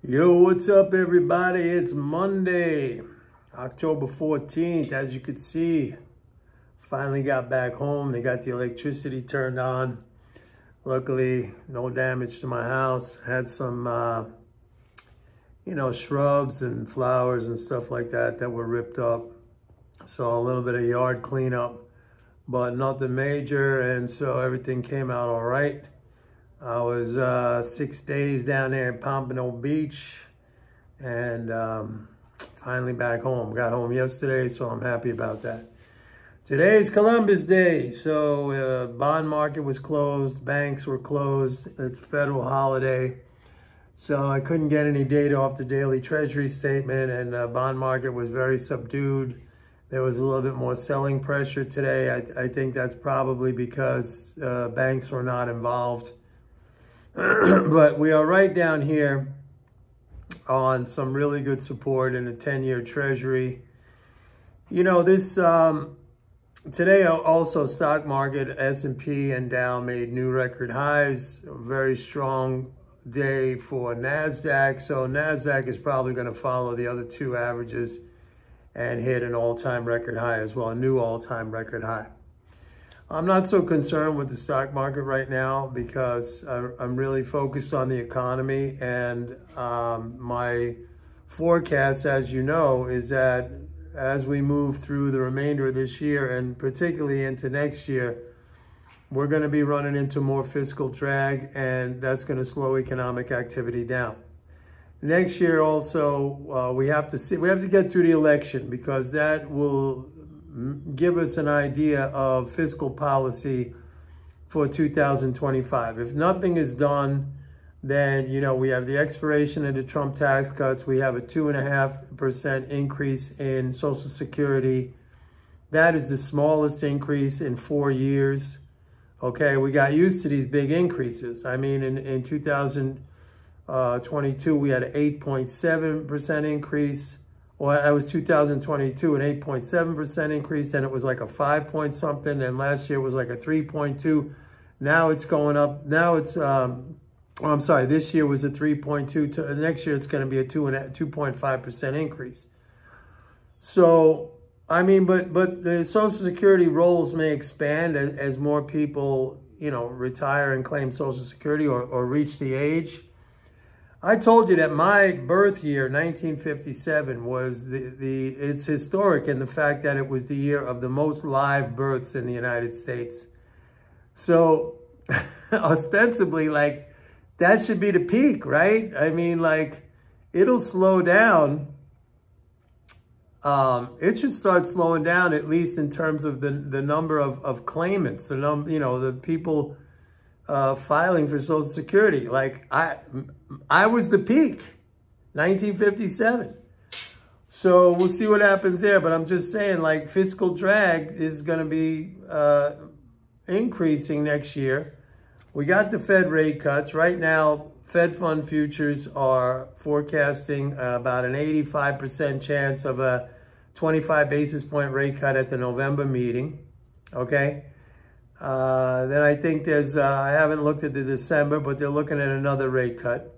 Yo, what's up everybody? It's Monday, October 14th. As you could see, finally got back home. They got the electricity turned on. Luckily, no damage to my house. Had some, shrubs and flowers and stuff like that were ripped up. So a little bit of yard cleanup, but nothing major. And so everything came out all right. I was 6 days down there in Pompano Beach and finally back home. Got home yesterday, so I'm happy about that. Today's Columbus Day, so bond market was closed, banks were closed. It's a federal holiday, so I couldn't get any data off the daily treasury statement, and the bond market was very subdued. There was a little bit more selling pressure today. I think that's probably because banks were not involved. But we are right down here on some really good support in the 10-year treasury. You know, this today also stock market, S&P and Dow made new record highs. A very strong day for NASDAQ. So NASDAQ is probably going to follow the other two averages and hit an all-time record high as well, a new all-time record high. I'm not so concerned with the stock market right now because I'm really focused on the economy, and my forecast, as you know, is that as we move through the remainder of this year and particularly into next year, we're going to be running into more fiscal drag, and that's going to slow economic activity down. Next year also, we have to get through the election, because that will give us an idea of fiscal policy for 2025. If nothing is done, then, we have the expiration of the Trump tax cuts. We have a 2.5% increase in Social Security. That is the smallest increase in 4 years. Okay, we got used to these big increases. I mean, in 2022, we had an 8.7% increase. Well, that was 2022, an 8.7% increase. Then it was like a 5 point something. And last year it was like a 3.2. Now it's going up. Now it's, this year was a 3.2. Next year it's going to be a 2.5% increase. So, I mean, but the Social Security rolls may expand as more people, retire and claim Social Security or reach the age. I told you that my birth year, 1957, was it's historic in the fact that it was the year of the most live births in the United States. So ostensibly, that should be the peak, right? I mean, it'll slow down. It should start slowing down, at least in terms of the number of claimants, the people filing for Social Security. I was the peak, 1957. So we'll see what happens there. But I'm just saying, fiscal drag is going to be increasing next year. We got the Fed rate cuts. Right now, Fed fund futures are forecasting about an 85% chance of a 25 basis point rate cut at the November meeting. Okay. Then I think there's, I haven't looked at the December, but they're looking at another rate cut.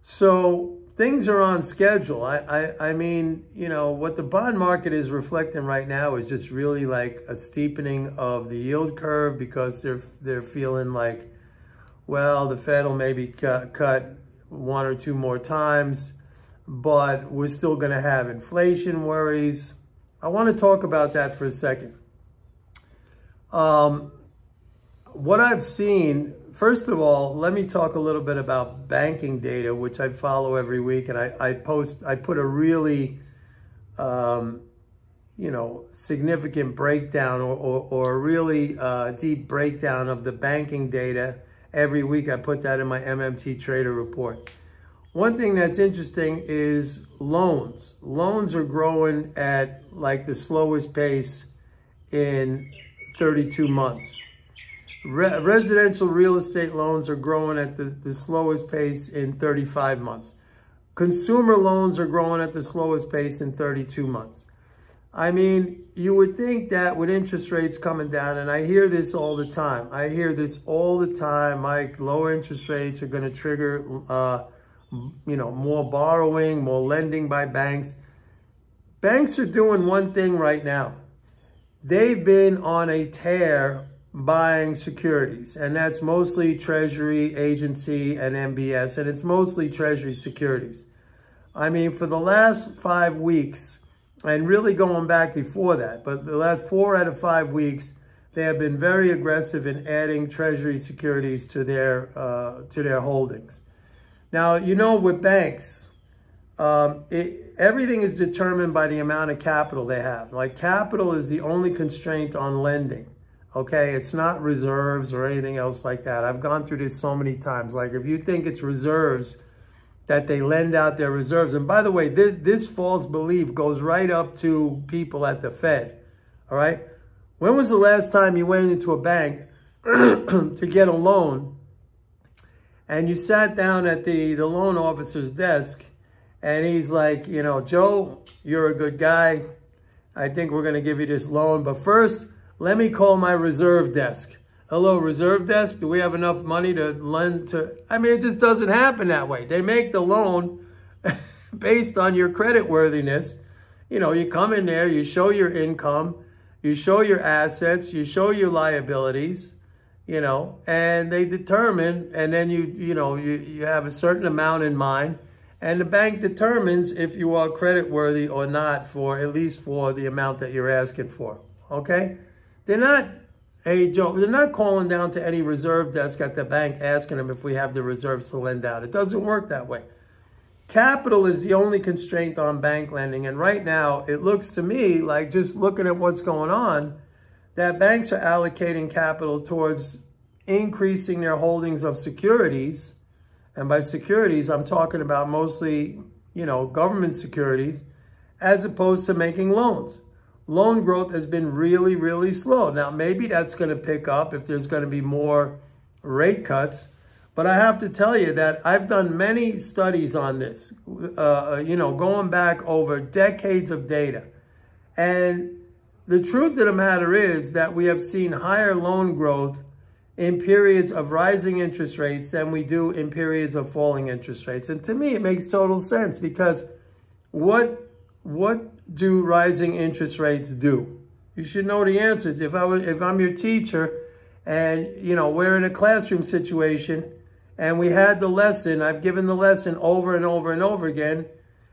So things are on schedule. I mean, what the bond market is reflecting right now is just really a steepening of the yield curve, because they're feeling well, the Fed will maybe cut 1 or 2 more times, but we're still going to have inflation worries. I want to talk about that for a second. What I've seen, first of all, let me talk a little bit about banking data, which I follow every week. And I put a really, significant breakdown or a really deep breakdown of the banking data every week. I put that in my MMT Trader report. One thing that's interesting is loans. Loans are growing at the slowest pace in 32 months. Residential real estate loans are growing at the slowest pace in 35 months. Consumer loans are growing at the slowest pace in 32 months. I mean, you would think that with interest rates coming down, and I hear this all the time. Mike, lower interest rates are going to trigger more borrowing, more lending by banks. Banks are doing one thing right now. They've been on a tear buying securities, and that's mostly Treasury, Agency, and MBS, and it's mostly Treasury securities. I mean, for the last 5 weeks, and really going back before that, but the last 4 out of 5 weeks, they have been very aggressive in adding Treasury securities to their holdings. Now, with banks, everything is determined by the amount of capital they have. Like, capital is the only constraint on lending, okay? It's not reserves or anything else like that. I've gone through this so many times. Like, if you think it's reserves, that they lend out their reserves. And by the way, this false belief goes right up to people at the Fed, all right? When was the last time you went into a bank to get a loan and you sat down at the loan officer's desk and he's like, Joe, you're a good guy. I think we're going to give you this loan. But first, let me call my reserve desk. Hello, reserve desk. Do we have enough money to lend to? I mean, it just doesn't happen that way. They make the loan based on your credit worthiness. You come in there, you show your income, you show your assets, you show your liabilities, and they determine, and then you have a certain amount in mind, and the bank determines if you are credit worthy or not, for at least for the amount that you're asking for. Okay? They're not, hey Joe, they're not calling down to any reserve desk at the bank asking them if we have the reserves to lend out. It doesn't work that way. Capital is the only constraint on bank lending. And right now, it looks to me like, just looking at what's going on, that banks are allocating capital towards increasing their holdings of securities. And by securities, I'm talking about mostly, government securities, as opposed to making loans. Loan growth has been really, really slow. Now, maybe that's going to pick up if there's going to be more rate cuts. But I have to tell you that I've done many studies on this, going back over decades of data. And the truth of the matter is that we have seen higher loan growth in periods of rising interest rates than we do in periods of falling interest rates. And to me, it makes total sense, because what do rising interest rates do? You should know the answers. If I'm your teacher and, we're in a classroom situation and we had the lesson, I've given the lesson over and over and over again,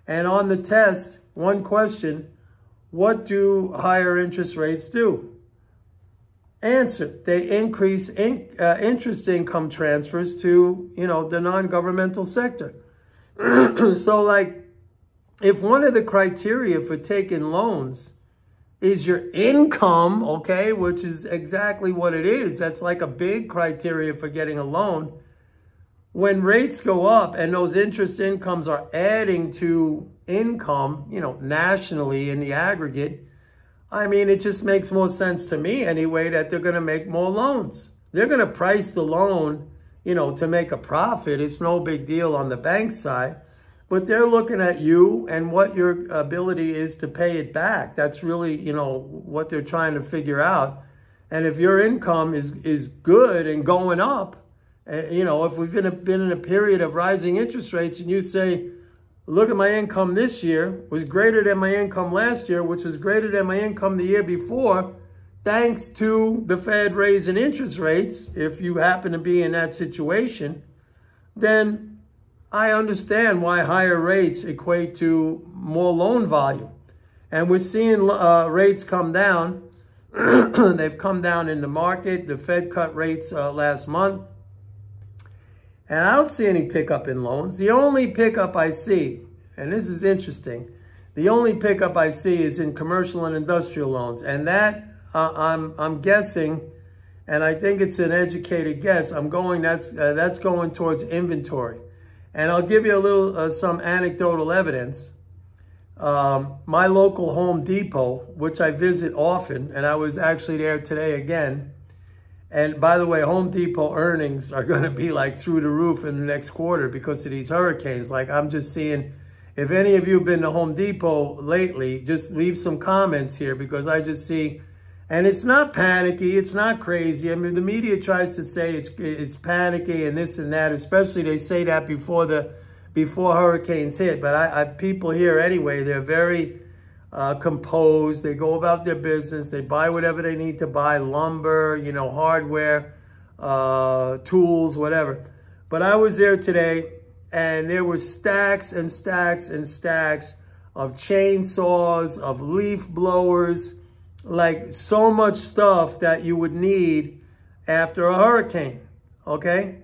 and on the test, one question, what do higher interest rates do? Answer, they increase interest income transfers to, the non-governmental sector. So, like, if one of the criteria for taking loans is your income, okay, which is exactly what it is, that's like a big criteria for getting a loan. When rates go up and those interest incomes are adding to income, nationally in the aggregate, I mean, it just makes more sense to me anyway that they're going to make more loans. They're going to price the loan, to make a profit. It's no big deal on the bank side. But they're looking at you and what your ability is to pay it back. That's really, what they're trying to figure out. And if your income is good and going up, if we've been in a period of rising interest rates and you say, look at my income this year was greater than my income last year, which was greater than my income the year before, thanks to the Fed raising interest rates, if you happen to be in that situation, then I understand why higher rates equate to more loan volume. And we're seeing rates come down. They've come down in the market. The Fed cut rates last month. And I don't see any pickup in loans. The only pickup I see, and this is interesting, the only pickup I see is in commercial and industrial loans. And that, I'm guessing, and I think it's an educated guess, that's going towards inventory. And I'll give you a little, some anecdotal evidence. My local Home Depot, which I visit often, and I was actually there today again. And by the way, Home Depot earnings are going to be like through the roof in the next quarter because of these hurricanes. Like, I'm just seeing, if any of you have been to Home Depot lately, just leave some comments here, because I just see, and it's not panicky, it's not crazy. I mean, the media tries to say it's panicky and this and that, especially they say that before the before hurricanes hit. But people here anyway, they're very composed. They go about their business. They buy whatever they need to buy, lumber, you know, hardware, tools, whatever. But I was there today, and there were stacks and stacks and stacks of chainsaws, of leaf blowers, like so much stuff that you would need after a hurricane, okay?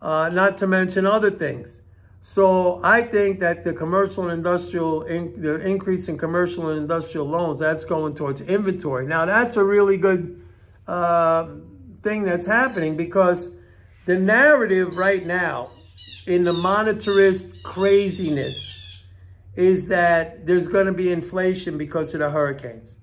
Not to mention other things. So I think that the commercial and industrial, the increase in commercial and industrial loans, that's going towards inventory. Now that's a really good thing that's happening, because the narrative right now in the monetarist craziness is that there's going to be inflation because of the hurricanes.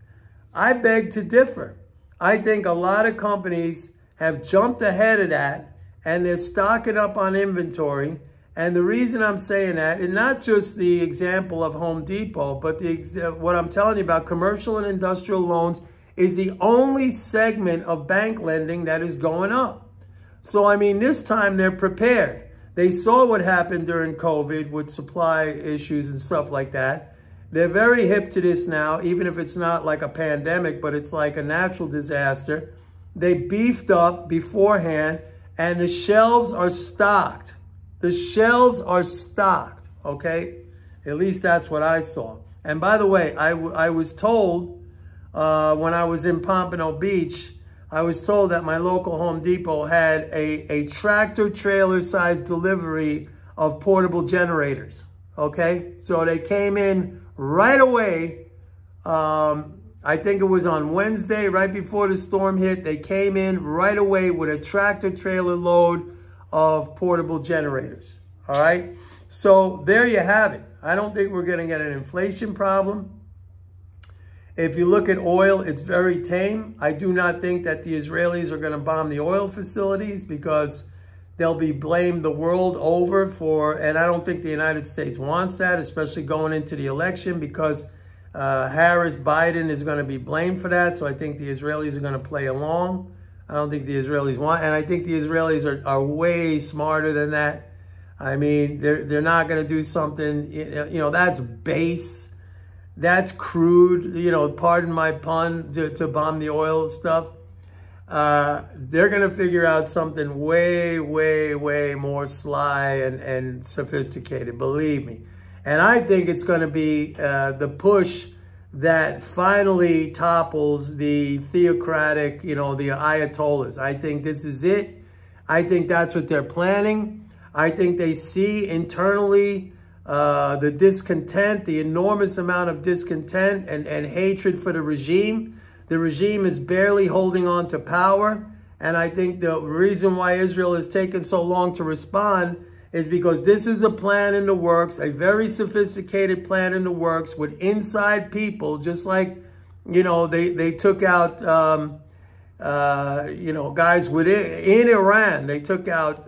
I beg to differ. I think a lot of companies have jumped ahead of that, and they're stocking up on inventory. And the reason I'm saying that, and not just the example of Home Depot, but what I'm telling you about commercial and industrial loans is the only segment of bank lending that is going up. So, I mean, this time they're prepared. They saw what happened during COVID with supply issues and stuff like that. They're very hip to this now, even if it's not like a pandemic, but it's like a natural disaster. They beefed up beforehand, and the shelves are stocked. The shelves are stocked, okay? At least that's what I saw. And by the way, I was told when I was in Pompano Beach, I was told that my local Home Depot had a tractor trailer size delivery of portable generators, okay? So they came in right away. I think it was on Wednesday, right before the storm hit. They came in right away with a tractor trailer load of portable generators, all right? So there you have it. I don't think we're gonna get an inflation problem. If you look at oil, it's very tame. I do not think that the Israelis are gonna bomb the oil facilities, because they'll be blamed the world over for, and I don't think the United States wants that, especially going into the election, because Harris, Biden is gonna be blamed for that. So I think the Israelis are gonna play along. I don't think the Israelis want, and I think the Israelis are way smarter than that. I mean, they're not going to do something, you know, that's base, that's crude, you know, pardon my pun, to bomb the oil stuff. They're going to figure out something way, way, way more sly and sophisticated, believe me. And I think it's going to be the push that finally topples the theocratic, you know, the Ayatollahs. I think this is it. I think that's what they're planning. I think they see internally the discontent, the enormous amount of discontent and hatred for the regime. The regime is barely holding on to power. And I think the reason why Israel has taken so long to respond is because this is a plan in the works, a very sophisticated plan in the works with inside people, just like, you know, they took out, you know, guys in Iran. They took out,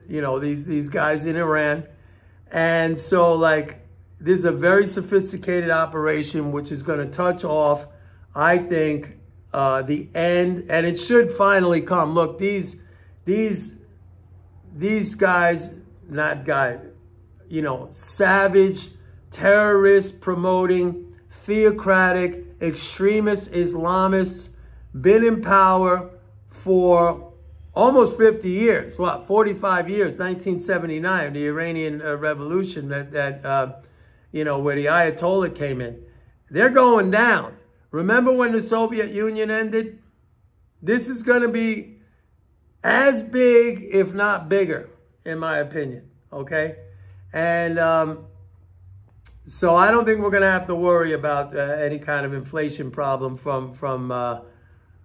you know, these guys in Iran. And so, like, this is a very sophisticated operation, which is going to touch off, I think, the end. And it should finally come. Look, these guys, not guys, you know, savage, terrorist promoting, theocratic, extremist Islamists, been in power for almost 50 years. What, 45 years, 1979, the Iranian revolution that you know, where the Ayatollah came in. They're going down. Remember when the Soviet Union ended? This is going to be as big, if not bigger, in my opinion, okay? And so I don't think we're going to have to worry about any kind of inflation problem from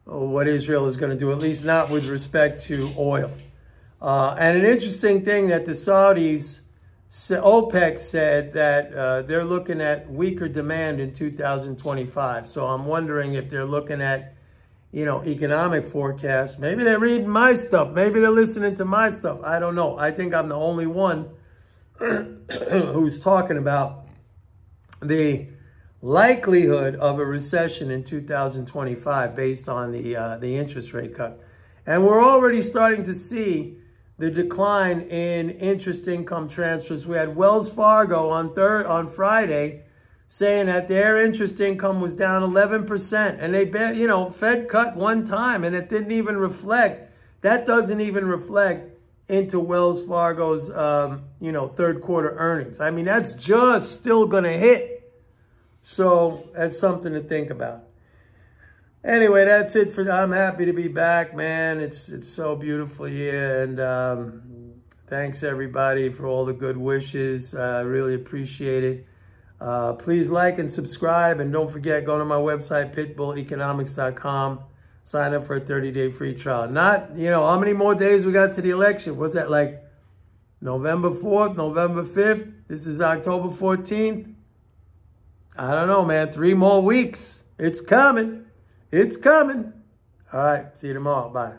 what Israel is going to do, at least not with respect to oil. And an interesting thing that the Saudis, OPEC said that they're looking at weaker demand in 2025. So I'm wondering if they're looking at, you know, economic forecasts. Maybe they're reading my stuff. Maybe they're listening to my stuff. I don't know. I think I'm the only one who's talking about the likelihood of a recession in 2025 based on the interest rate cuts. And we're already starting to see the decline in interest income transfers. We had Wells Fargo on Friday saying that their interest income was down 11%. And they, Fed cut one time and it didn't even reflect. That doesn't even reflect into Wells Fargo's, third quarter earnings. I mean, that's just still going to hit. So that's something to think about. Anyway, that's it I'm happy to be back, man. It's so beautiful here. And thanks everybody for all the good wishes. I really appreciate it. Please like and subscribe. And don't forget, go to my website, pitbulleconomics.com. Sign up for a 30-day free trial. Not, how many more days we got to the election? What's that, like November 4th, November 5th? This is October 14th. I don't know, man. 3 more weeks. It's coming. It's coming. All right. See you tomorrow. Bye.